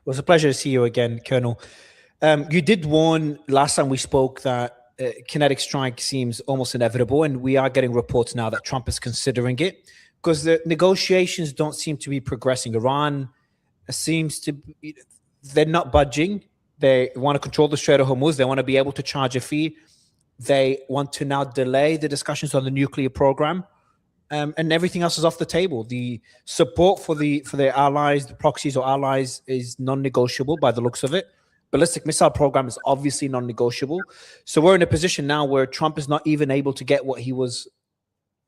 Well, it's a pleasure to see you again, Colonel. You did warn last time we spoke that kinetic strike seems almost inevitable, and we are getting reports now that Trump is considering it because the negotiations don't seem to be progressing. Iran seems to be, they're not budging. They want to control the Strait of Hormuz. They want to be able to charge a fee. They want to now delay the discussions on the nuclear program. And everything else is off the table. The support for the allies, the proxies or allies, is non-negotiable by the looks of it. Ballistic missile program is obviously non-negotiable. So we're in a position now where Trump is not even able to get what he was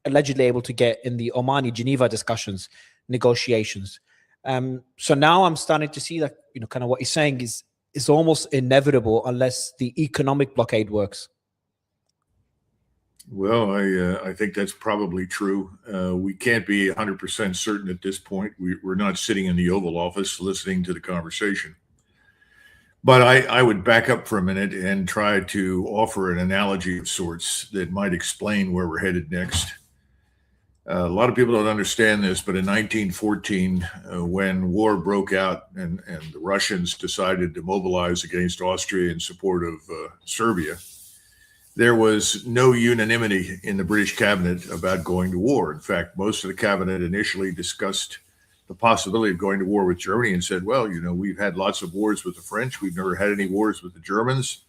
allegedly able to get in the Omani Geneva discussions, negotiations. So now I'm starting to see that, kind of what you're saying is almost inevitable unless the economic blockade works. Well, I think that's probably true. We can't be 100% certain at this point. We're not sitting in the Oval Office listening to the conversation. But I would back up for a minute and try to offer an analogy of sorts that might explain where we're headed next. A lot of people don't understand this, but in 1914, when war broke out and the Russians decided to mobilize against Austria in support of Serbia, there was no unanimity in the British cabinet about going to war. In fact, most of the cabinet initially discussed the possibility of going to war with Germany and said, well, we've had lots of wars with the French. We've never had any wars with the Germans.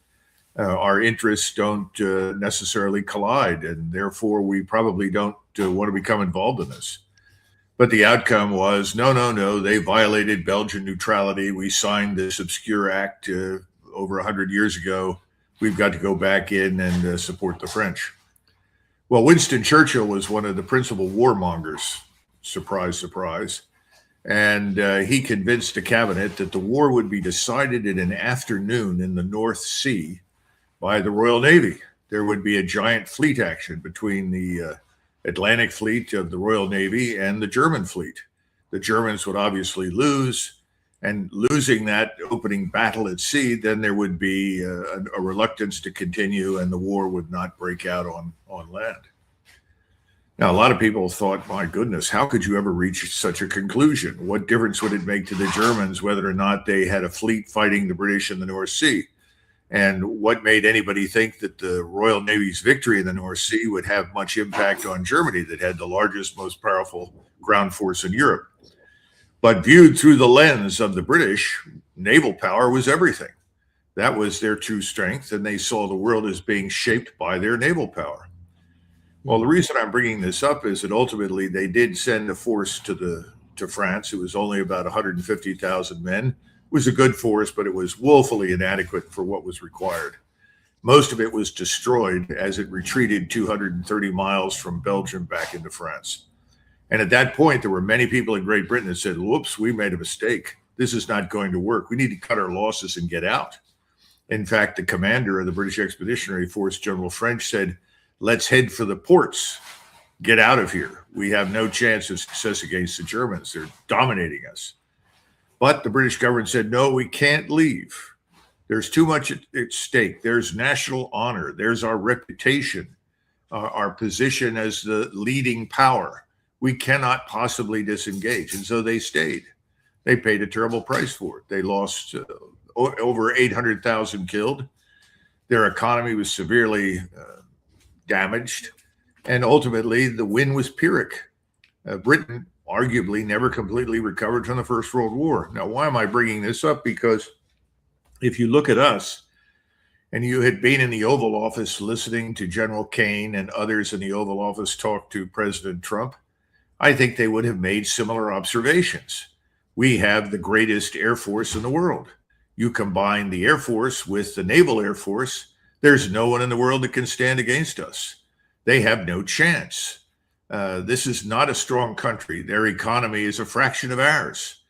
Our interests don't necessarily collide, and therefore we probably don't want to become involved in this. But the outcome was, no, they violated Belgian neutrality. We signed this obscure act over 100 years ago. We've got to go back in and support the French. Well, Winston Churchill was one of the principal warmongers, surprise, surprise. And he convinced the cabinet that the war would be decided in an afternoon in the North Sea by the Royal Navy. There would be a giant fleet action between the Atlantic fleet of the Royal Navy and the German fleet. The Germans would obviously lose. And losing that opening battle at sea, then there would be a reluctance to continue and the war would not break out on land. Now, a lot of people thought, my goodness, how could you ever reach such a conclusion? What difference would it make to the Germans whether or not they had a fleet fighting the British in the North Sea? And what made anybody think that the Royal Navy's victory in the North Sea would have much impact on Germany that had the largest, most powerful ground force in Europe? But viewed through the lens of the British, naval power was everything. That was their true strength, and they saw the world as being shaped by their naval power. Well, the reason I'm bringing this up is that ultimately they did send a force to France. It was only about 150,000 men. It was a good force, but it was woefully inadequate for what was required. Most of it was destroyed as it retreated 230 miles from Belgium back into France. And at that point, there were many people in Great Britain that said, whoops, we made a mistake. This is not going to work. We need to cut our losses and get out. In fact, the commander of the British Expeditionary Force, General French, said, let's head for the ports. Get out of here. We have no chance of success against the Germans. They're dominating us. But the British government said, no, we can't leave. There's too much at stake. There's national honor. There's our reputation, our position as the leading power. We cannot possibly disengage. And so they stayed. They paid a terrible price for it. They lost over 800,000 killed. Their economy was severely damaged. And ultimately, the win was Pyrrhic. Britain arguably never completely recovered from the First World War. Now, why am I bringing this up? Because if you look at us, and you had been in the Oval Office listening to General Kane and others in the Oval Office talk to President Trump, I think they would have made similar observations. We have the greatest Air Force in the world. You combine the Air Force with the Naval Air Force, there's no one in the world that can stand against us. They have no chance. This is not a strong country. Their economy is a fraction of ours.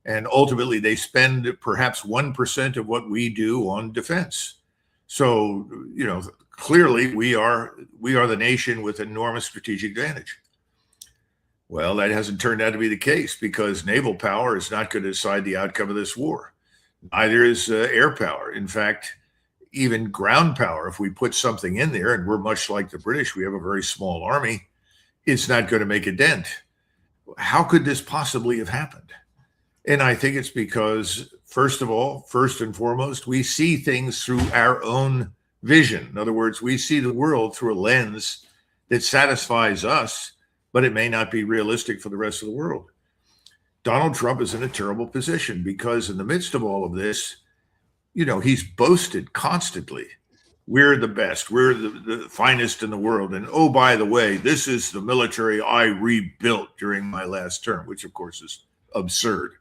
And ultimately, they spend perhaps 1% of what we do on defense. So, clearly we are the nation with enormous strategic advantage. Well, that hasn't turned out to be the case because naval power is not going to decide the outcome of this war. Neither is air power. In fact, even ground power, if we put something in there, and we're much like the British, we have a very small army, it's not going to make a dent. How could this possibly have happened? And I think it's because first of all, first and foremost, we see things through our own vision. In other words, we see the world through a lens that satisfies us, but it may not be realistic for the rest of the world. Donald Trump is in a terrible position because in the midst of all of this, he's boasted constantly. We're the best. We're the finest in the world. And oh, by the way, this is the military I rebuilt during my last term, which of course is absurd.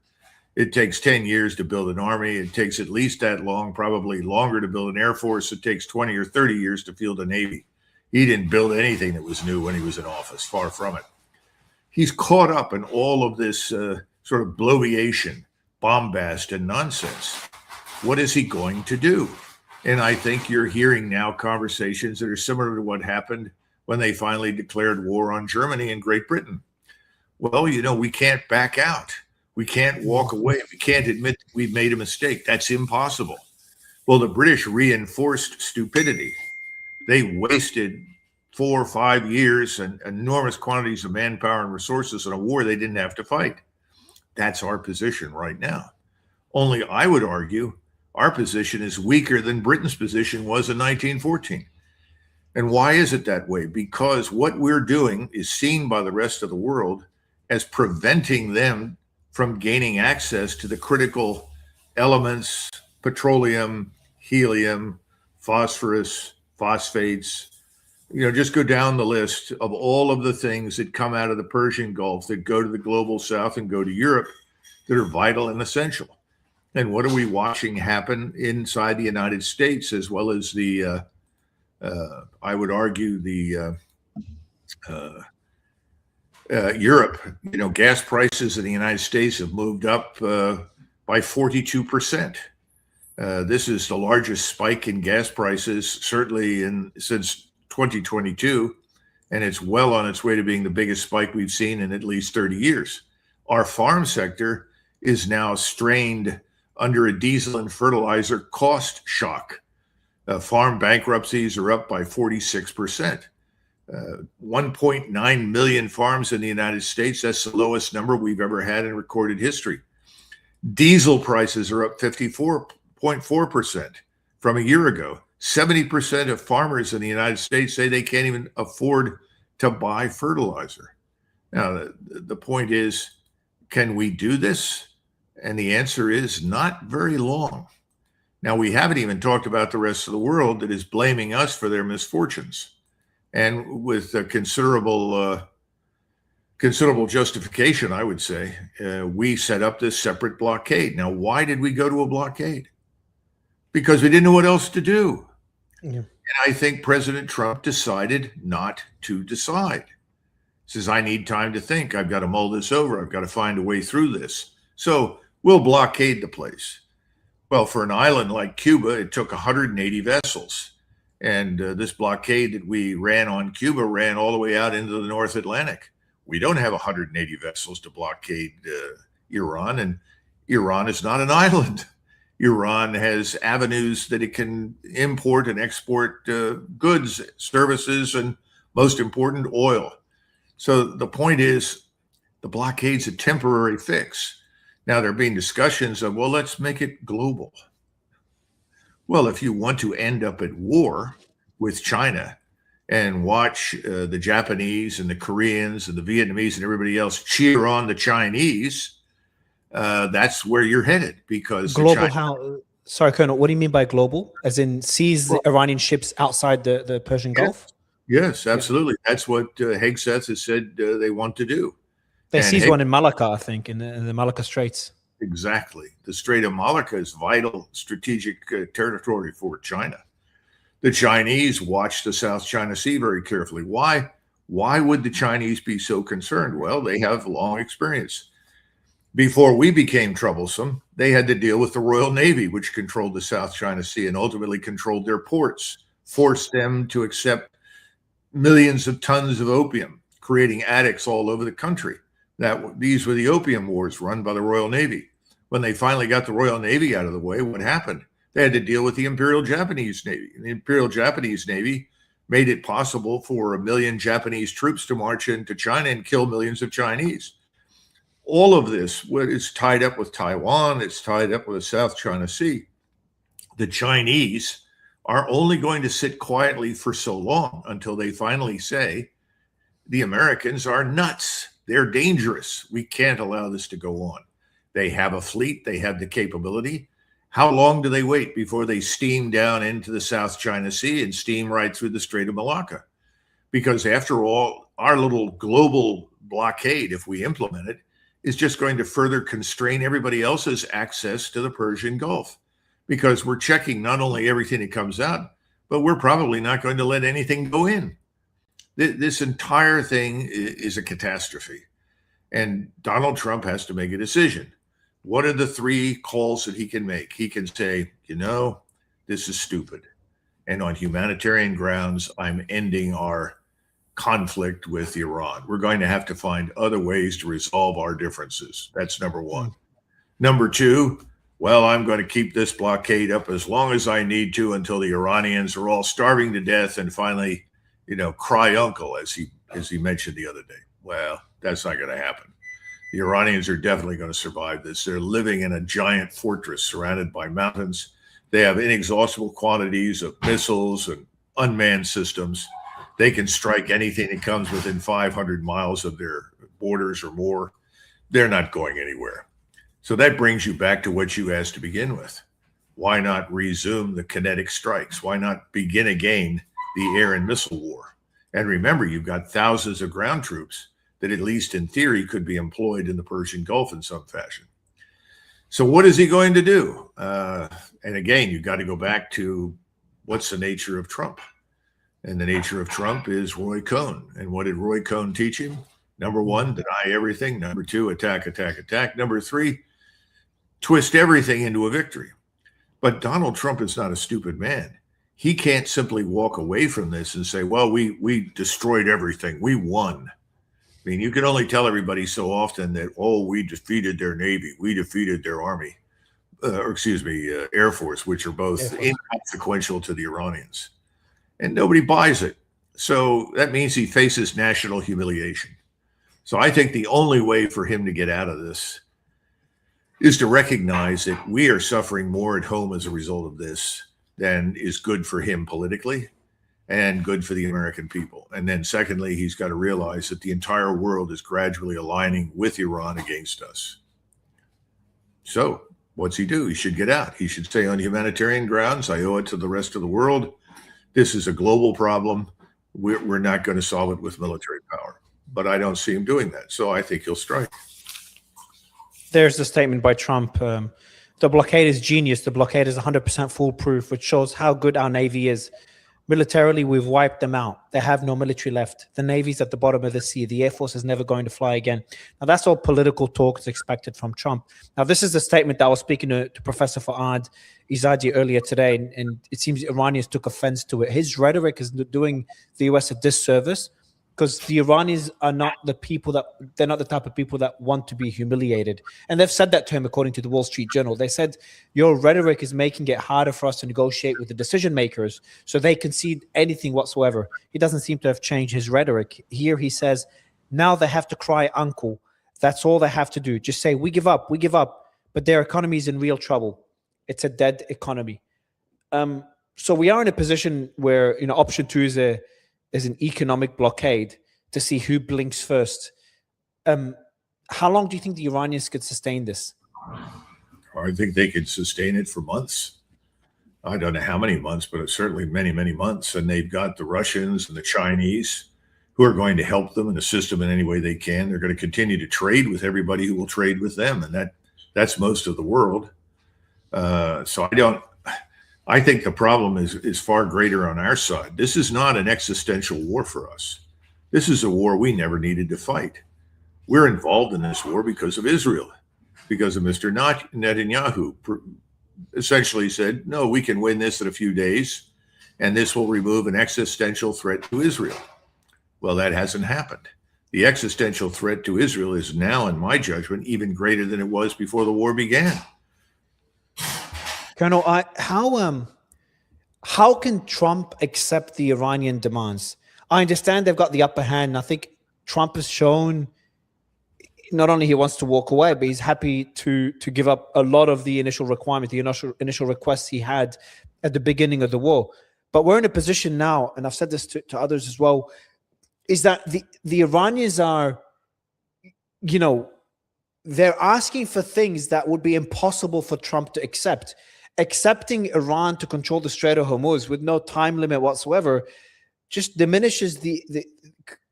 It takes 10 years to build an army. It takes at least that long, probably longer to build an air force. It takes 20 or 30 years to field a navy. He didn't build anything that was new when he was in office, far from it. He's caught up in all of this sort of bloviation, bombast, and nonsense. What is he going to do? And I think you're hearing now conversations that are similar to what happened when they finally declared war on Germany and Great Britain. Well, we can't back out. We can't walk away. We can't admit we've made a mistake. That's impossible. Well, the British reinforced stupidity. They wasted 4 or 5 years and enormous quantities of manpower and resources in a war they didn't have to fight. That's our position right now. Only I would argue our position is weaker than Britain's position was in 1914. And why is it that way? Because what we're doing is seen by the rest of the world as preventing them from gaining access to the critical elements, petroleum, helium, phosphorus, phosphates. Just go down the list of all of the things that come out of the Persian Gulf that go to the global south and go to Europe that are vital and essential. And what are we watching happen inside the United States, as well as the, I would argue, the Europe? Gas prices in the United States have moved up by 42%. This is the largest spike in gas prices, certainly since 2022, and it's well on its way to being the biggest spike we've seen in at least 30 years. Our farm sector is now strained under a diesel and fertilizer cost shock. Farm bankruptcies are up by 46%. 1.9 million farms in the United States. That's the lowest number we've ever had in recorded history. Diesel prices are up 54.4% from a year ago. 70% of farmers in the United States say they can't even afford to buy fertilizer. Now, the point is, can we do this? And the answer is not very long. Now, we haven't even talked about the rest of the world that is blaming us for their misfortunes. And with considerable justification, I would say, we set up this separate blockade. Now, why did we go to a blockade? Because we didn't know what else to do. Yeah. And I think President Trump decided not to decide. He says, I need time to think. I've got to mull this over. I've got to find a way through this. So we'll blockade the place. Well, for an island like Cuba, it took 180 vessels. And this blockade that we ran on Cuba ran all the way out into the North Atlantic. We don't have 180 vessels to blockade Iran, and Iran is not an island. Iran has avenues that it can import and export goods, services, and most important, oil. So the point is, the blockade's a temporary fix. Now there are being discussions of, well, let's make it global. Well, if you want to end up at war with China and watch the Japanese and the Koreans and the Vietnamese and everybody else cheer on the Chinese, that's where you're headed. Because global, how? Sorry, Colonel, what do you mean by global? As in seize the Iranian ships outside the Persian Gulf? Yes, absolutely. That's what Hegseth has said they want to do. They seized one in Malacca, I think, in the Malacca Straits. Exactly. The Strait of Malacca is vital strategic territory for China. The Chinese watch the South China Sea very carefully. Why? Why would the Chinese be so concerned? Well, they have long experience. Before we became troublesome, they had to deal with the Royal Navy, which controlled the South China Sea and ultimately controlled their ports, forced them to accept millions of tons of opium, creating addicts all over the country. These were the opium wars run by the Royal Navy. When they finally got the Royal Navy out of the way, what happened? They had to deal with the Imperial Japanese Navy. And the Imperial Japanese Navy made it possible for 1 million Japanese troops to march into China and kill millions of Chinese. all of this, what is tied up with Taiwan, it's tied up with the South China Sea. The Chinese are only going to sit quietly for so long until they finally say, the Americans are nuts. They're dangerous. We can't allow this to go on. They have a fleet. They have the capability. How long do they wait before they steam down into the South China Sea and steam right through the Strait of Malacca? Because after all, our little global blockade, if we implement it, is just going to further constrain everybody else's access to the Persian Gulf, because we're checking not only everything that comes out, but we're probably not going to let anything go in. This entire thing is a catastrophe. And Donald Trump has to make a decision. What are the three calls that he can make? He can say, this is stupid. And on humanitarian grounds, I'm ending our conflict with Iran. We're going to have to find other ways to resolve our differences. That's number one. Number two, well, I'm going to keep this blockade up as long as I need to until the Iranians are all starving to death and finally, cry uncle, as he mentioned the other day. Well, that's not going to happen. The Iranians are definitely going to survive this. They're living in a giant fortress surrounded by mountains. They have inexhaustible quantities of missiles and unmanned systems. They can strike anything that comes within 500 miles of their borders or more. They're not going anywhere. So that brings you back to what you asked to begin with. Why not resume the kinetic strikes? Why not begin again the air and missile war? And remember, you've got thousands of ground troops that at least in theory could be employed in the Persian Gulf in some fashion. So what is he going to do? And again, you've got to go back to what's the nature of Trump? And the nature of Trump is Roy Cohn. And what did Roy Cohn teach him? Number one, deny everything. Number two, attack, attack, attack. Number three, twist everything into a victory. But Donald Trump is not a stupid man. He can't simply walk away from this and say, well, we destroyed everything. We won. I mean, you can only tell everybody so often that, we defeated their Navy. We defeated their Army, Air Force, which are both inconsequential to the Iranians. And nobody buys it. So that means he faces national humiliation. So I think the only way for him to get out of this is to recognize that we are suffering more at home as a result of this than is good for him politically and good for the American people. And then secondly, he's got to realize that the entire world is gradually aligning with Iran against us. So what's he do? He should get out. He should say, on humanitarian grounds, I owe it to the rest of the world. This is a global problem. We're not going to solve it with military power. But I don't see him doing that. So I think he'll strike. There's the statement by Trump. The blockade is genius. The blockade is 100% foolproof, which shows how good our Navy is. Militarily, we've wiped them out. They have no military left. The Navy's at the bottom of the sea. The Air Force is never going to fly again. Now, that's all political talk is expected from Trump. Now, this is the statement that I was speaking to Professor Fouad Izadi earlier today, and it seems Iranians took offense to it. His rhetoric is doing the U.S. a disservice, because the Iranians are not the people they're not the type of people that want to be humiliated. And they've said that to him, according to the Wall Street Journal. They said, your rhetoric is making it harder for us to negotiate with the decision makers so they concede anything whatsoever. He doesn't seem to have changed his rhetoric. Here he says, now they have to cry uncle. That's all they have to do. Just say, we give up, but their economy is in real trouble. It's a dead economy. So we are in a position where, option two is an economic blockade to see who blinks first. How long do you think the Iranians could sustain this? I think they could sustain it for months. I don't know how many months, but it's certainly many, many months. And they've got the Russians and the Chinese who are going to help them and assist them in any way they can. They're going to continue to trade with everybody who will trade with them. And that's most of the world. I think the problem is far greater on our side. This is not an existential war for us. This is a war we never needed to fight. We're involved in this war because of Israel, because of Mr. Netanyahu essentially said, no, we can win this in a few days, and this will remove an existential threat to Israel. Well, that hasn't happened. The existential threat to Israel is now, in my judgment, even greater than it was before the war began. Colonel, how can Trump accept the Iranian demands? I understand they've got the upper hand. I think Trump has shown not only he wants to walk away, but he's happy to give up a lot of the initial requirement, the initial requests he had at the beginning of the war. But we're in a position now, and I've said this to others as well, is that the Iranians are, they're asking for things that would be impossible for Trump to accept. Accepting Iran to control the Strait of Hormuz with no time limit whatsoever just diminishes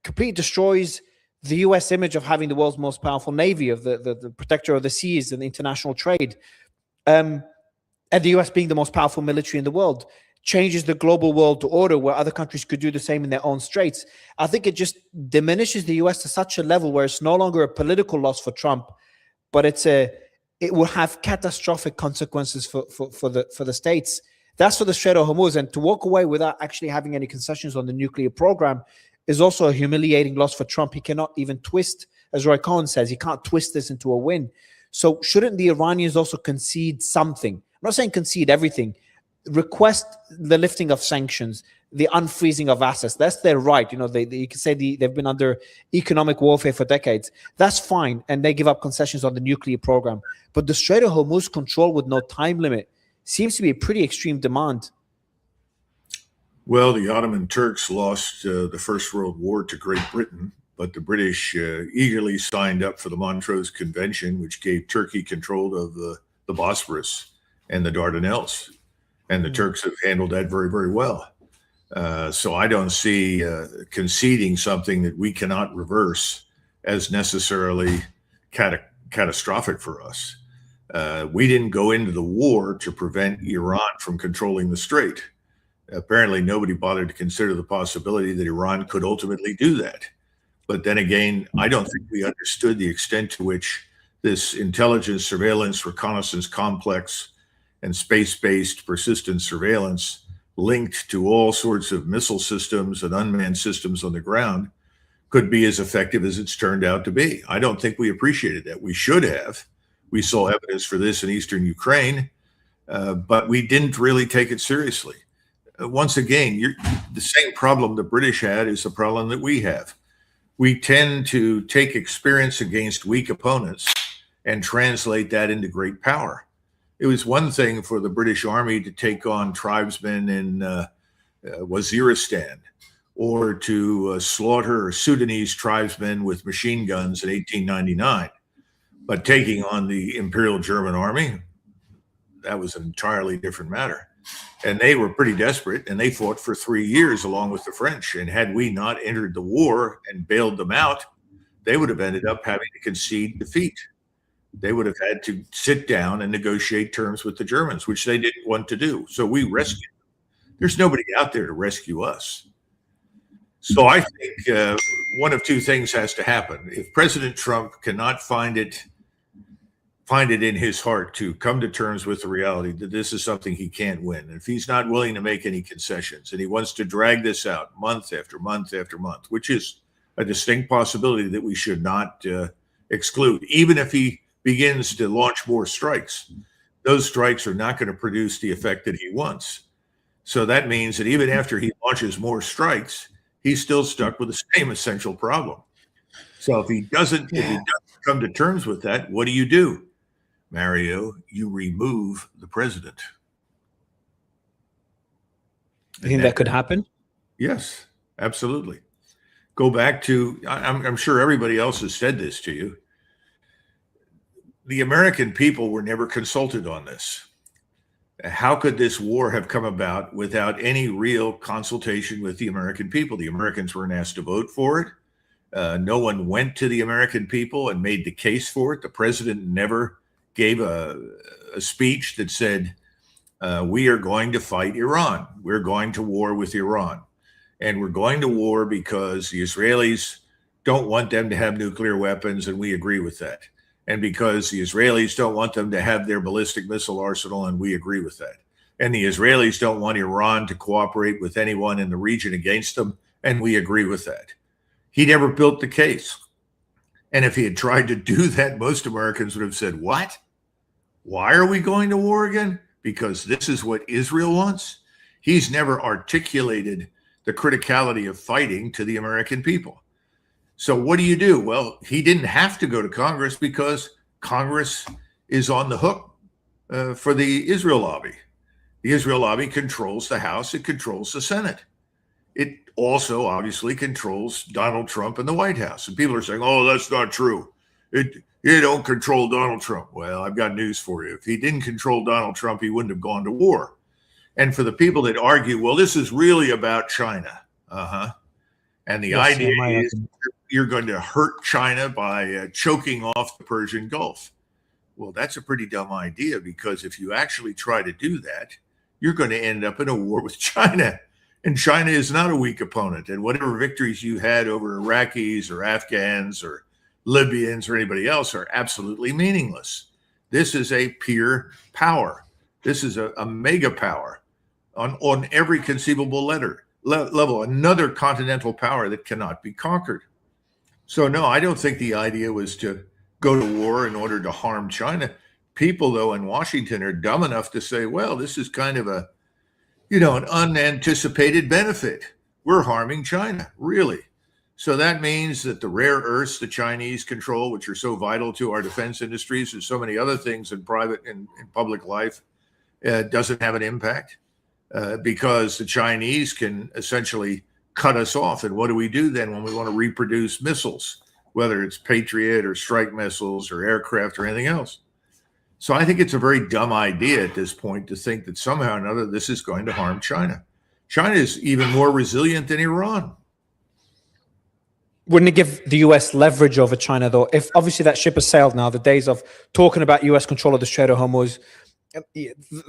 completely destroys the U.S. image of having the world's most powerful navy, of the protector of the seas and international trade, and the U.S. being the most powerful military in the world. Changes the global world order where other countries could do the same in their own straits. I think it just diminishes the U.S. to such a level where it's no longer a political loss for Trump, but it will have catastrophic consequences for the states. That's for the Strait of Hormuz. And to walk away without actually having any concessions on the nuclear program is also a humiliating loss for Trump. He cannot even twist, as Roy Cohen says, he can't twist this into a win. So shouldn't the Iranians also concede something? I'm not saying concede everything. Request the lifting of sanctions, the unfreezing of assets. That's their right. You can say they've been under economic warfare for decades. That's fine. And they give up concessions on the nuclear program. But the Strait of Hormuz control with no time limit seems to be a pretty extreme demand. Well, the Ottoman Turks lost the First World War to Great Britain, but the British eagerly signed up for the Montreux Convention, which gave Turkey control of the Bosphorus and the Dardanelles. And the Turks have handled that very, very well. So I don't see conceding something that we cannot reverse as necessarily catastrophic for us. We didn't go into the war to prevent Iran from controlling the strait. Apparently, nobody bothered to consider the possibility that Iran could ultimately do that. But then again, I don't think we understood the extent to which this intelligence, surveillance, reconnaissance complex and space-based persistent surveillance linked to all sorts of missile systems and unmanned systems on the ground could be as effective as it's turned out to be. I don't think we appreciated that. We should have. We saw evidence for this in eastern Ukraine, but we didn't really take it seriously. Once again, the same problem the British had is the problem that we have. We tend to take experience against weak opponents and translate that into great power. It was one thing for the British Army to take on tribesmen in Waziristan or to slaughter Sudanese tribesmen with machine guns in 1899. But taking on the Imperial German Army, that was an entirely different matter. And they were pretty desperate, and they fought for 3 years along with the French. And had we not entered the war and bailed them out, they would have ended up having to concede defeat. They would have had to sit down and negotiate terms with the Germans, which they didn't want to do. So we rescued them. There's nobody out there to rescue us. So I think one of two things has to happen. If President Trump cannot find it in his heart to come to terms with the reality that this is something he can't win, and if he's not willing to make any concessions and he wants to drag this out month after month after month, which is a distinct possibility that we should not exclude, even if he begins to launch more strikes, those strikes are not going to produce the effect that he wants. So that means that even after he launches more strikes, he's still stuck with the same essential problem. So if he doesn't come to terms with that, what do? Mario, you remove the president. You think that could happen? Yes, absolutely. Go back to, I'm sure everybody else has said this to you. The American people were never consulted on this. How could this war have come about without any real consultation with the American people? The Americans weren't asked to vote for it. No one went to the American people and made the case for it. The president never gave a speech that said, we are going to fight Iran. We're going to war with Iran. And we're going to war because the Israelis don't want them to have nuclear weapons, and we agree with that. And because the Israelis don't want them to have their ballistic missile arsenal, and we agree with that. And the Israelis don't want Iran to cooperate with anyone in the region against them, and we agree with that. He never built the case. And if he had tried to do that, most Americans would have said, what? Why are we going to war again? Because this is what Israel wants? He's never articulated the criticality of fighting to the American people. So what do you do? Well, he didn't have to go to Congress because Congress is on the hook for the Israel lobby. The Israel lobby controls the House. It controls the Senate. It also obviously controls Donald Trump and the White House. And people are saying, oh, that's not true. You don't control Donald Trump. Well, I've got news for you. If he didn't control Donald Trump, he wouldn't have gone to war. And for the people that argue, well, this is really about China. And the idea is you're going to hurt China by choking off the Persian Gulf. Well, that's a pretty dumb idea, because if you actually try to do that, you're going to end up in a war with China. And China is not a weak opponent. And whatever victories you had over Iraqis or Afghans or Libyans or anybody else are absolutely meaningless. This is a peer power. This is a mega power on every conceivable level, another continental power that cannot be conquered. So no, I don't think the idea was to go to war in order to harm China. People, though, in Washington are dumb enough to say, well, this is kind of an unanticipated benefit. We're harming China, really. So that means that the rare earths the Chinese control, which are so vital to our defense industries and so many other things in private and in public life, doesn't have an impact because the Chinese can essentially cut us off. And what do we do then when we want to reproduce missiles, whether it's Patriot or strike missiles or aircraft or anything else? So I think it's a very dumb idea at this point to think that somehow or another this is going to harm China. China is even more resilient than Iran. Wouldn't it give the US leverage over China, though? If obviously that ship has sailed now, the days of talking about US control of the Strait of Hormuz,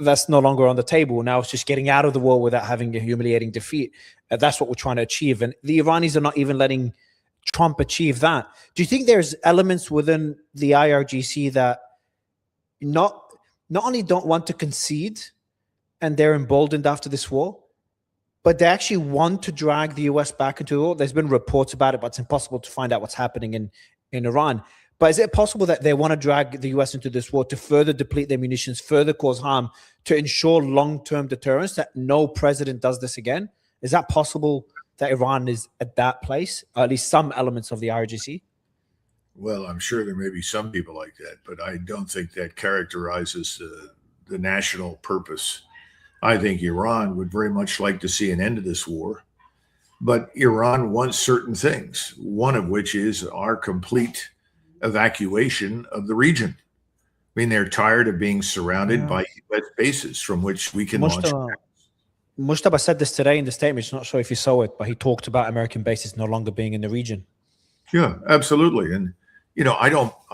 that's no longer on the table. Now it's just getting out of the war without having a humiliating defeat. That's what we're trying to achieve. And the Iranis are not even letting Trump achieve that. Do you think there's elements within the IRGC that not only don't want to concede and they're emboldened after this war, but they actually want to drag the US back into the war? There's been reports about it, but it's impossible to find out what's happening in Iran. But is it possible that they want to drag the US into this war to further deplete their munitions, further cause harm, to ensure long-term deterrence, that no president does this again? Is that possible that Iran is at that place, or at least some elements of the IRGC? Well, I'm sure there may be some people like that, but I don't think that characterizes the national purpose. I think Iran would very much like to see an end to this war, but Iran wants certain things, one of which is our complete evacuation of the region. I mean, they're tired of being surrounded by US bases from which we can launch. Mustafa said this today in the statement. I'm not sure if you saw it, but he talked about American bases no longer being in the region. Yeah, absolutely. And, I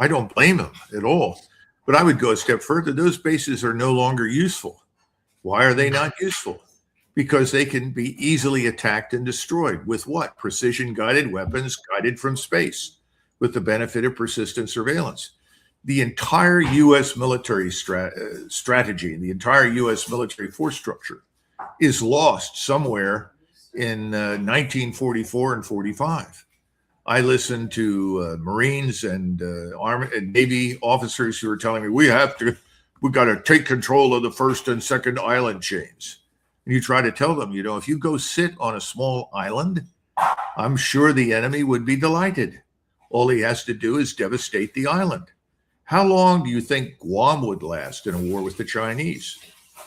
don't blame him at all, but I would go a step further. Those bases are no longer useful. Why are they not useful? Because they can be easily attacked and destroyed with what? Precision guided weapons guided from space, with the benefit of persistent surveillance. The entire U.S. military strategy, the entire U.S. military force structure is lost somewhere in 1944 and 45. I listened to Marines and Army and Navy officers who were telling me, we got to take control of the first and second island chains. And you try to tell them, if you go sit on a small island, I'm sure the enemy would be delighted. All he has to do is devastate the island. How long do you think Guam would last in a war with the Chinese?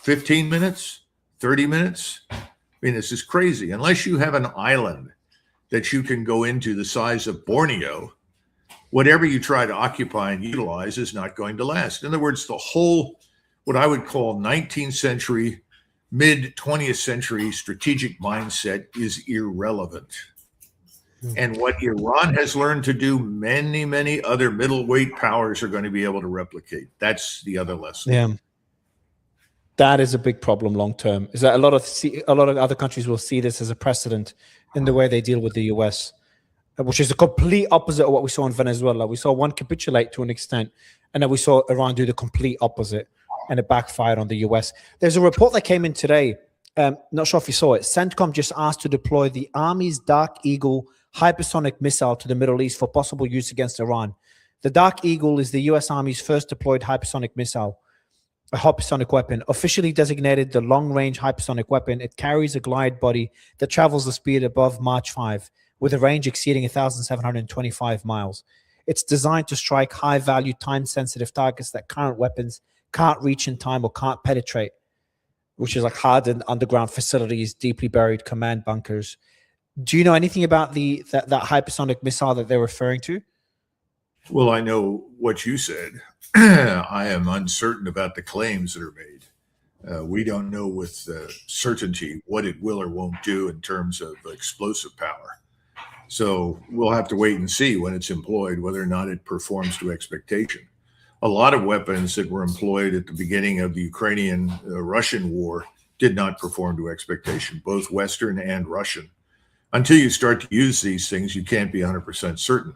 15 minutes? 30 minutes? I mean, this is crazy. Unless you have an island that you can go into the size of Borneo, whatever you try to occupy and utilize is not going to last. In other words, the whole, what I would call 19th century, mid 20th century strategic mindset is irrelevant. And what Iran has learned to do, many, many other middleweight powers are going to be able to replicate. That's the other lesson. Yeah. That is a big problem long term. Is that a lot of other countries will see this as a precedent in the way they deal with the US, which is the complete opposite of what we saw in Venezuela. We saw one capitulate to an extent, and then we saw Iran do the complete opposite, and it backfired on the US. There's a report that came in today. Not sure if you saw it. CENTCOM just asked to deploy the Army's Dark Eagle hypersonic missile to the Middle East for possible use against Iran. The Dark Eagle is the US Army's first deployed hypersonic missile, a hypersonic weapon. Officially designated the long-range hypersonic weapon, it carries a glide body that travels the speed above Mach 5, with a range exceeding 1,725 miles. It's designed to strike high-value, time-sensitive targets that current weapons can't reach in time or can't penetrate, which is like hardened underground facilities, deeply buried command bunkers. Do you know anything about that hypersonic missile that they're referring to? Well, I know what you said. I am uncertain about the claims that are made. We don't know with certainty what it will or won't do in terms of explosive power. So we'll have to wait and see when it's employed, whether or not it performs to expectation. A lot of weapons that were employed at the beginning of the Ukrainian-Russian war did not perform to expectation, both Western and Russian. Until you start to use these things, you can't be 100% certain.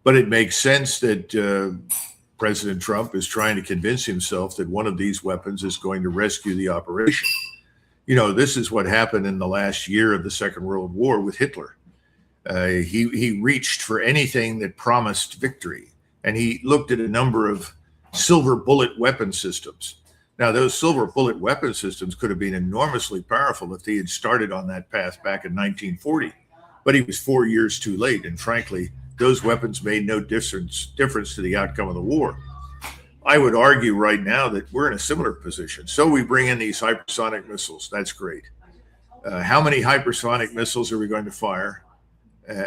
But it makes sense that President Trump is trying to convince himself that one of these weapons is going to rescue the operation. You know, this is what happened in the last year of the Second World War with Hitler. He reached for anything that promised victory, and he looked at a number of silver bullet weapon systems. Now, those silver bullet weapon systems could have been enormously powerful if he had started on that path back in 1940, but he was 4 years too late, and frankly, those weapons made no difference to the outcome of the war. I would argue right now that we're in a similar position. So we bring in these hypersonic missiles. That's great. How many hypersonic missiles are we going to fire?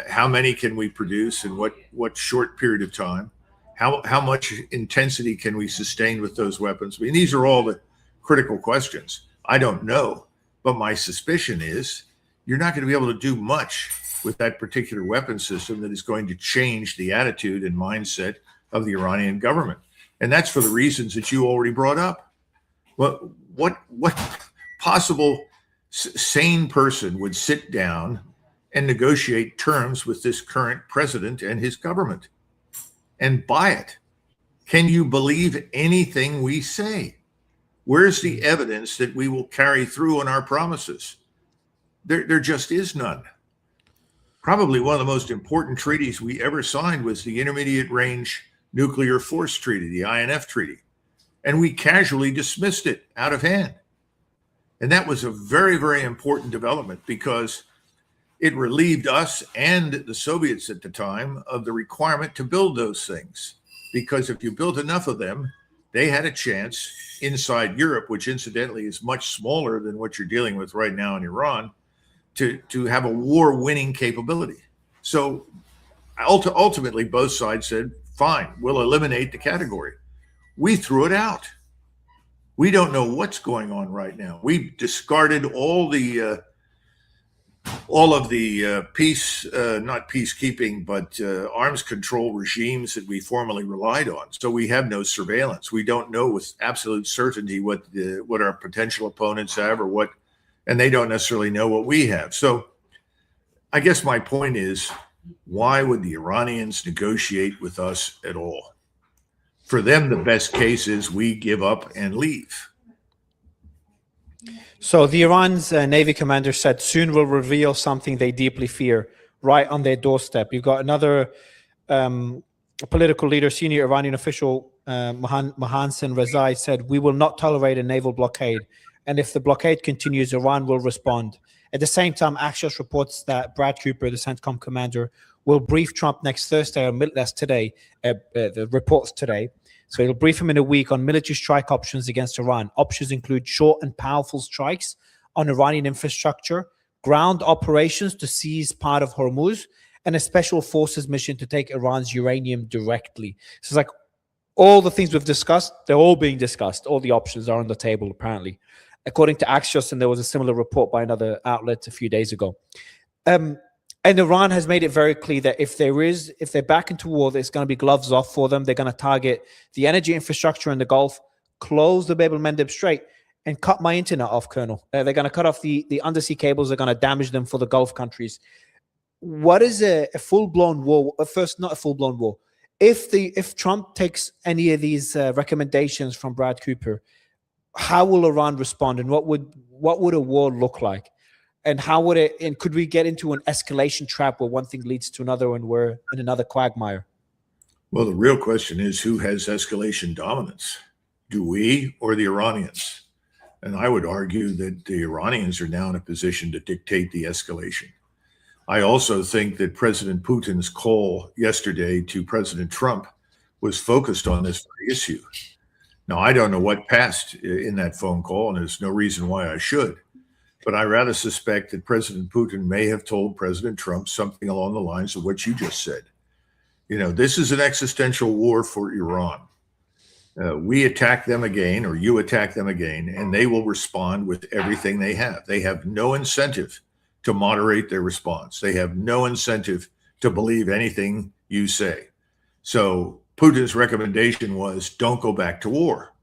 How many can we produce in what short period of time? How much intensity can we sustain with those weapons? I mean, these are all the critical questions. I don't know, but my suspicion is you're not going to be able to do much with that particular weapon system that is going to change the attitude and mindset of the Iranian government. And that's for the reasons that you already brought up. What possible sane person would sit down and negotiate terms with this current president and his government and buy it? Can you believe anything we say? Where's the evidence that we will carry through on our promises? There just is none. Probably one of the most important treaties we ever signed was the Intermediate Range Nuclear Force Treaty, the INF Treaty. And we casually dismissed it out of hand. And that was a very, very important development because it relieved us and the Soviets at the time of the requirement to build those things. Because if you built enough of them, they had a chance inside Europe, which incidentally is much smaller than what you're dealing with right now in Iran, to have a war-winning capability. So ultimately, both sides said, fine, we'll eliminate the category. We threw it out. We don't know what's going on right now. We've discarded all of the not peacekeeping, but arms control regimes that we formerly relied on. So we have no surveillance. We don't know with absolute certainty what our potential opponents have or what, and they don't necessarily know what we have. So I guess my point is, why would the Iranians negotiate with us at all? For them, the best case is we give up and leave. So the Iran's Navy commander said soon will reveal something they deeply fear right on their doorstep. You've got another political leader, senior Iranian official, Mohansen Rezai, said, we will not tolerate a naval blockade. And if the blockade continues, Iran will respond. At the same time, Axios reports that Brad Cooper, the CENTCOM commander, will brief Trump next Thursday, or that's today, the reports today. So he'll brief him in a week on military strike options against Iran. Options include short and powerful strikes on Iranian infrastructure, ground operations to seize part of Hormuz, and a special forces mission to take Iran's uranium directly. So it's like all the things we've discussed, they're all being discussed. All the options are on the table, apparently, according to Axios, and there was a similar report by another outlet a few days ago. And Iran has made it very clear that if they're back into war, there's going to be gloves off for them. They're going to target the energy infrastructure in the Gulf, close the Bab el-Mandeb Strait, and cut my internet off, Colonel. They're going to cut off the undersea cables. They're going to damage them for the Gulf countries. What is a full-blown war? First, not a full-blown war. If Trump takes any of these recommendations from Brad Cooper, how will Iran respond, and what would a war look like? And how would it, and could we get into an escalation trap where one thing leads to another and we're in another quagmire? Well, the real question is, who has escalation dominance? Do we or the Iranians? And I would argue that the Iranians are now in a position to dictate the escalation. I also think that President Putin's call yesterday to President Trump was focused on this very issue. Now, I don't know what passed in that phone call, and there's no reason why I should. But I rather suspect that President Putin may have told President Trump something along the lines of what you just said. You know, this is an existential war for Iran. We attack them again, or you attack them again, and they will respond with everything they have. They have no incentive to moderate their response. They have no incentive to believe anything you say. So Putin's recommendation was, don't go back to war.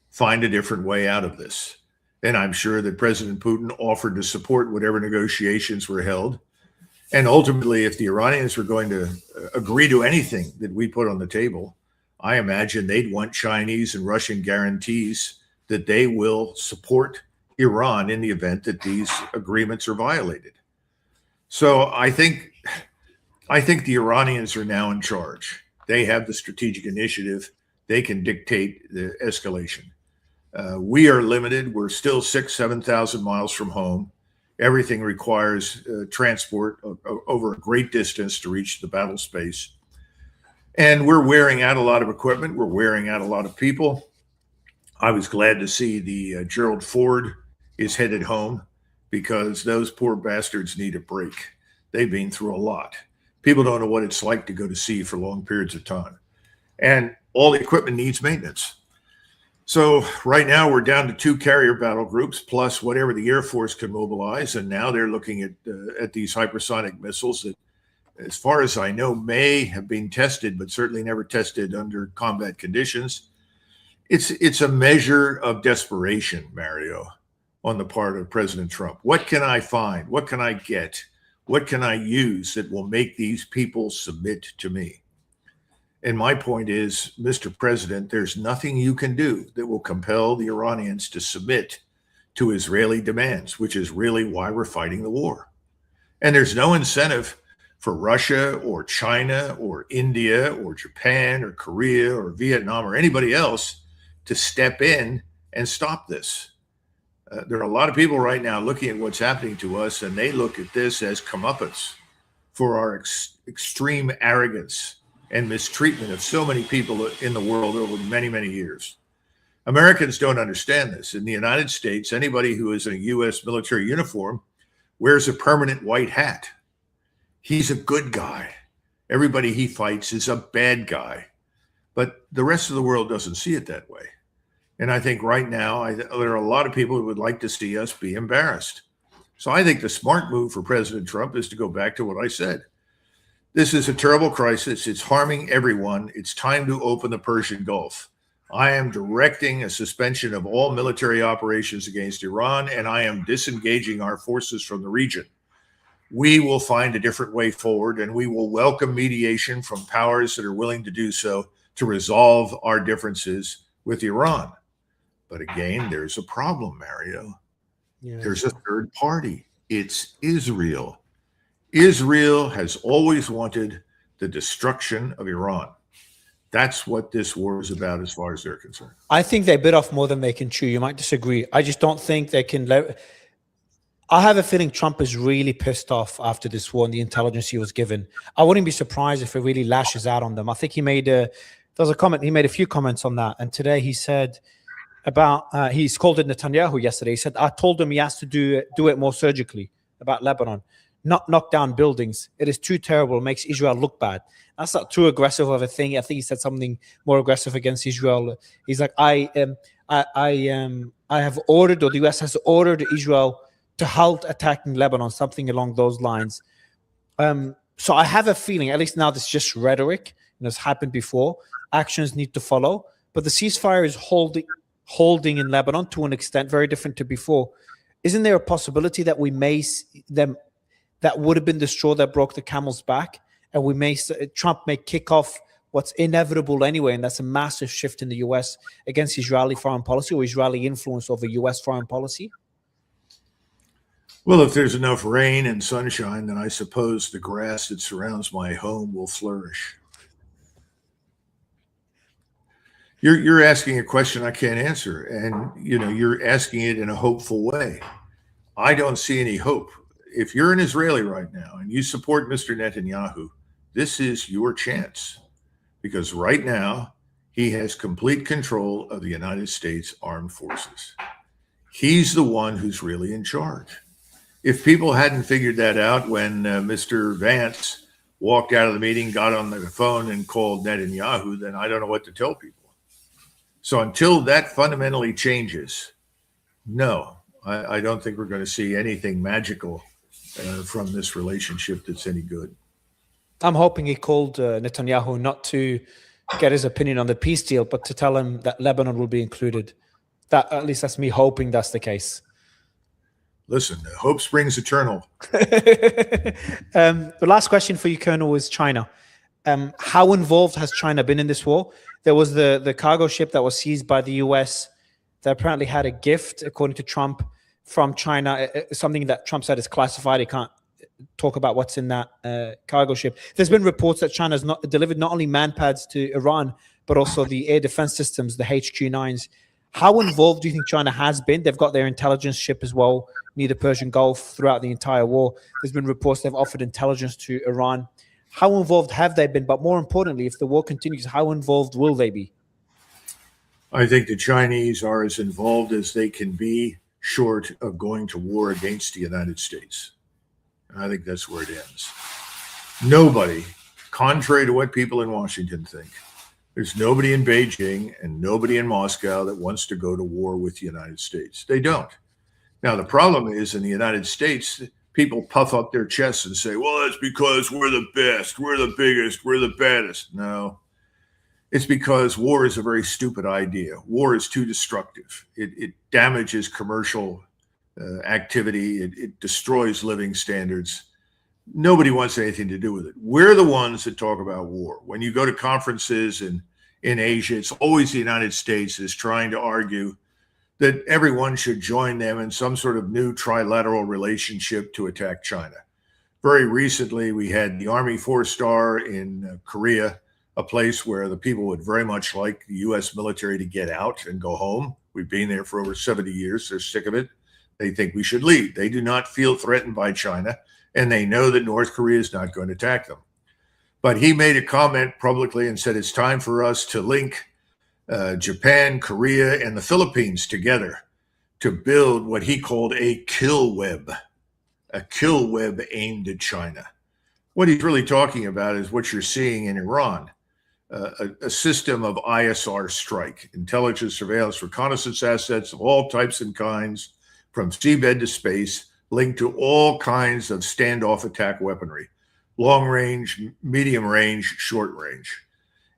Find a different way out of this. And I'm sure that President Putin offered to support whatever negotiations were held. And ultimately, if the Iranians were going to agree to anything that we put on the table, I imagine they'd want Chinese and Russian guarantees that they will support Iran in the event that these agreements are violated. So I think the Iranians are now in charge. They have the strategic initiative. They can dictate the escalation. We are limited. We're still 6,000 to 7,000 miles from home. Everything requires transport over a great distance to reach the battle space. And we're wearing out a lot of equipment. We're wearing out a lot of people. I was glad to see the Gerald Ford is headed home, because those poor bastards need a break. They've been through a lot. People don't know what it's like to go to sea for long periods of time. And all the equipment needs maintenance. So right now we're down to 2 carrier battle groups plus whatever the Air Force can mobilize. And now they're looking at these hypersonic missiles that, as far as I know, may have been tested, but certainly never tested under combat conditions. It's a measure of desperation, Mario, on the part of President Trump. What can I find? What can I get? What can I use that will make these people submit to me? And my point is, Mr. President, there's nothing you can do that will compel the Iranians to submit to Israeli demands, which is really why we're fighting the war. And there's no incentive for Russia or China or India or Japan or Korea or Vietnam or anybody else to step in and stop this. There are a lot of people right now looking at what's happening to us, and they look at this as comeuppance for our extreme arrogance and mistreatment of so many people in the world over many, many years. Americans don't understand this. In the United States, anybody who is in a U.S. military uniform wears a permanent white hat. He's a good guy. Everybody he fights is a bad guy. But the rest of the world doesn't see it that way. And I think right now, there are a lot of people who would like to see us be embarrassed. So I think the smart move for President Trump is to go back to what I said. This is a terrible crisis. It's harming everyone. It's time to open the Persian Gulf. I am directing a suspension of all military operations against Iran, and I am disengaging our forces from the region. We will find a different way forward, and we will welcome mediation from powers that are willing to do so to resolve our differences with Iran. But again, there's a problem, Mario. Yeah. There's a third party. It's Israel. Israel has always wanted the destruction of Iran. That's what this war is about as far as they're concerned. I think they bit off more than they can chew. You might disagree. I just don't think they can. I have a feeling Trump is really pissed off after this war and the intelligence he was given. I wouldn't be surprised if it really lashes out on them. I think he made there was a comment. He made a few comments on that. And today he said about, he's called it Netanyahu yesterday. He said, I told him he has to do it more surgically about Lebanon, not knock down buildings. It is too terrible. It makes Israel look bad. That's not too aggressive of a thing. I think he said something more aggressive against Israel. He's like, I have ordered, or the U.S. has ordered Israel to halt attacking Lebanon, something along those lines. So I have a feeling, at least now this is just rhetoric, and it's happened before. Actions need to follow, but the ceasefire is holding in Lebanon to an extent very different to before. Isn't there a possibility that we may them that would have been the straw that broke the camel's back, and Trump may kick off what's inevitable anyway, and that's a massive shift in the U.S. against Israeli foreign policy or Israeli influence over U.S. foreign policy? Well, if there's enough rain and sunshine, then I suppose the grass that surrounds my home will flourish. You're asking a question I can't answer, and you're asking it in a hopeful way. I don't see any hope if you're an Israeli right now and you support Mr. Netanyahu, this is your chance, because right now he has complete control of the United States Armed Forces. He's the one who's really in charge. If people hadn't figured that out when Mr. Vance walked out of the meeting, got on the phone and called Netanyahu, then I don't know what to tell people. So until that fundamentally changes, no, I don't think we're going to see anything magical from this relationship that's any good. I'm hoping he called Netanyahu not to get his opinion on the peace deal, but to tell him that Lebanon will be included. That, at least that's me hoping that's the case. Listen, hope springs eternal. The last question for you, Colonel, is China. How involved has China been in this war? There was the cargo ship that was seized by the US that apparently had a gift, according to Trump, from China, something that Trump said is classified. He can't talk about what's in that cargo ship. There's been reports that China's not delivered not only manpads to Iran, but also the air defense systems, the HQ-9s. How involved do you think China has been? They've got their intelligence ship as well near the Persian Gulf throughout the entire war. There's been reports they've offered intelligence to Iran. How involved have they been? But more importantly, if the war continues, how involved will they be? I think the Chinese are as involved as they can be, short of going to war against the United States. And I think that's where it ends. Nobody, contrary to what people in Washington think, there's nobody in Beijing and nobody in Moscow that wants to go to war with the United States. They don't. Now, the problem is in the United States, people puff up their chests and say, well, it's because we're the best, we're the biggest, we're the baddest. No, it's because war is a very stupid idea. War is too destructive. It damages commercial activity. It destroys living standards. Nobody wants anything to do with it. We're the ones that talk about war. When you go to conferences in Asia, it's always the United States is trying to argue that everyone should join them in some sort of new trilateral relationship to attack China. Very recently, we had the Army 4-star in Korea, a place where the people would very much like the U.S. military to get out and go home. We've been there for over 70 years. They're sick of it. They think we should leave. They do not feel threatened by China, and they know that North Korea is not going to attack them. But he made a comment publicly and said it's time for us to link Japan, Korea, and the Philippines together to build what he called a kill web aimed at China. What he's really talking about is what you're seeing in Iran, a system of ISR strike, intelligence, surveillance, reconnaissance assets of all types and kinds, from seabed to space, linked to all kinds of standoff attack weaponry, long range, medium range, short range,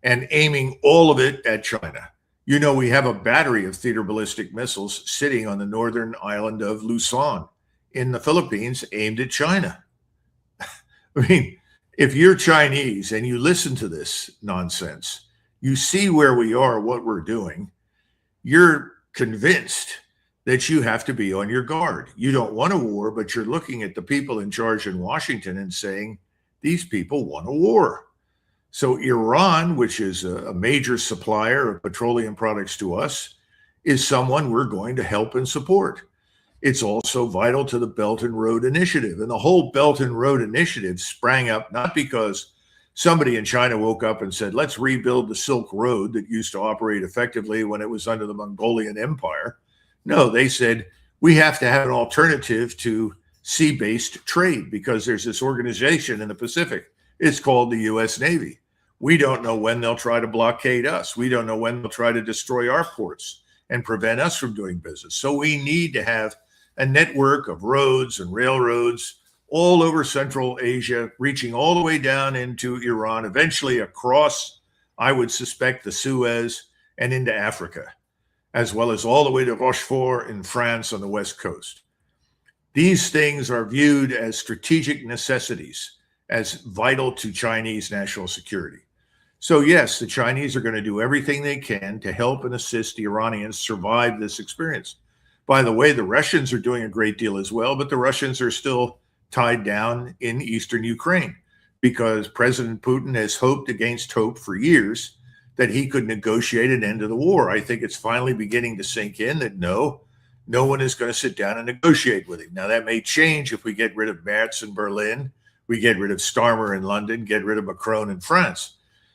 and aiming all of it at China. You know, we have a battery of theater ballistic missiles sitting on the northern island of Luzon in the Philippines aimed at China. I mean, if you're Chinese and you listen to this nonsense, you see where we are, what we're doing, you're convinced that you have to be on your guard. You don't want a war, but you're looking at the people in charge in Washington and saying, these people want a war. So Iran, which is a major supplier of petroleum products to us, is someone we're going to help and support. It's also vital to the Belt and Road Initiative. And the whole Belt and Road Initiative sprang up not because somebody in China woke up and said, let's rebuild the Silk Road that used to operate effectively when it was under the Mongolian Empire. No, they said, we have to have an alternative to sea-based trade because there's this organization in the Pacific. It's called the U.S. Navy. We don't know when they'll try to blockade us. We don't know when they'll try to destroy our ports and prevent us from doing business. So we need to have a network of roads and railroads all over Central Asia, reaching all the way down into Iran, eventually across, I would suspect, the Suez and into Africa, as well as all the way to Rochefort in France on the West Coast. These things are viewed as strategic necessities, as vital to Chinese national security. So yes, the Chinese are going to do everything they can to help and assist the Iranians survive this experience. By the way, the Russians are doing a great deal as well, but the Russians are still tied down in eastern Ukraine because President Putin has hoped against hope for years that he could negotiate an end to the war. I think it's finally beginning to sink in that no, No one is going to sit down and negotiate with him. Now, that may change if we get rid of Merz in Berlin, we get rid of Starmer in London, get rid of Macron in France.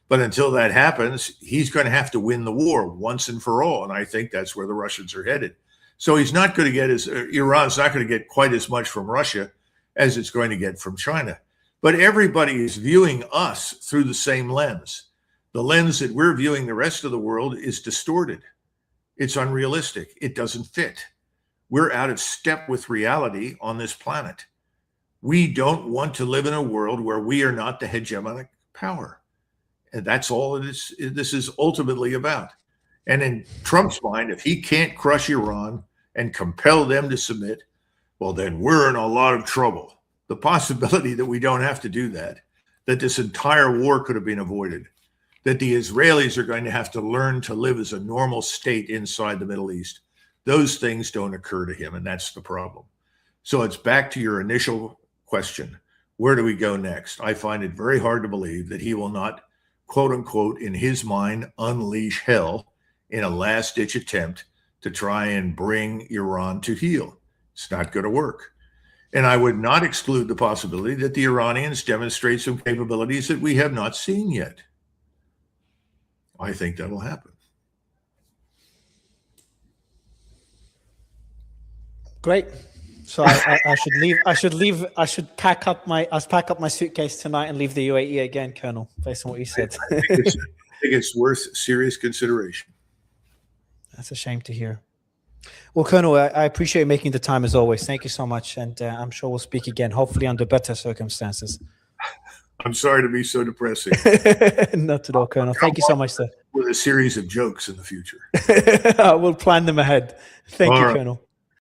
But until that happens, he's going to have to win the war once and for all. And I think that's where the Russians are headed. So he's not going to get Iran's not going to get quite as much from Russia as it's going to get from China. But everybody is viewing us through the same lens. The lens that we're viewing the rest of the world is distorted. It's unrealistic. It doesn't fit. We're out of step with reality on this planet. We don't want to live in a world where we are not the hegemonic power. And that's all this is ultimately about. And in Trump's mind, if he can't crush Iran and compel them to submit, well, then we're in a lot of trouble. The possibility that we don't have to do that this entire war could have been avoided, that the Israelis are going to have to learn to live as a normal state inside the Middle East, those things don't occur to him, and that's the problem. So it's back to your initial question. Where do we go next? I find it very hard to believe that he will not, quote unquote, in his mind, unleash hell in a last-ditch attempt to try and bring Iran to heel. It's not going to work. And I would not exclude the possibility that the Iranians demonstrate some capabilities that we have not seen yet. I think that'll happen. Great. So I should leave. I should pack up my suitcase tonight and leave the UAE again, Colonel, based on what you said. I think it's worth serious consideration. That's a shame to hear. Well, Colonel, I appreciate making the time as always. Thank you so much. And I'm sure we'll speak again, hopefully under better circumstances. I'm sorry to be so depressing. Not at all, Colonel. Thank you so much, sir. With a series of jokes in the future. We'll plan them ahead. Thank you, Colonel.